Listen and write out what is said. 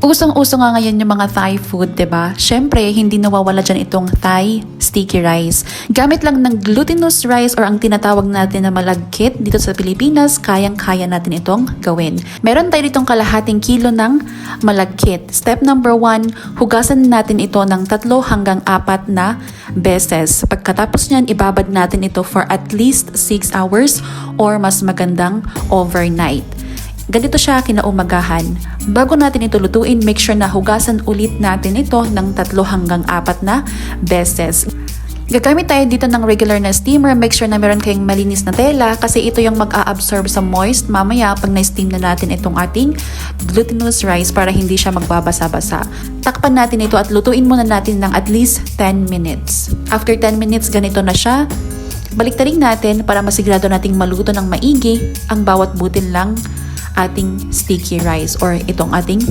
Usong-uso nga ngayon yung mga Thai food, 'di ba? Syempre, hindi nawawala dyan itong Thai sticky rice. Gamit lang ng glutinous rice or ang tinatawag natin na malagkit dito sa Pilipinas, kayang-kaya natin itong gawin. Meron tayo ditong kalahating kilo ng malagkit. Step number 1, hugasan natin ito ng 3 hanggang 4 na beses. Pagkatapos niyan, ibabad natin ito for at least 6 hours or mas magandang overnight. Ganito siya kinaumagahan. Bago natin ito lutuin, make sure na hugasan ulit natin ito ng 3 hanggang 4 na beses. Gagamit tayo dito ng regular na steamer. Make sure na meron kayong malinis na tela kasi ito yung mag-a-absorb sa moist mamaya pag na-steam na natin itong ating glutinous rice para hindi siya magbabasa-basa. Takpan natin ito at lutuin muna natin ng at least 10 minutes. After 10 minutes, ganito na siya. Baliktarin natin para masigurado nating maluto ng maigi ang bawat butil lang ating sticky rice or itong ating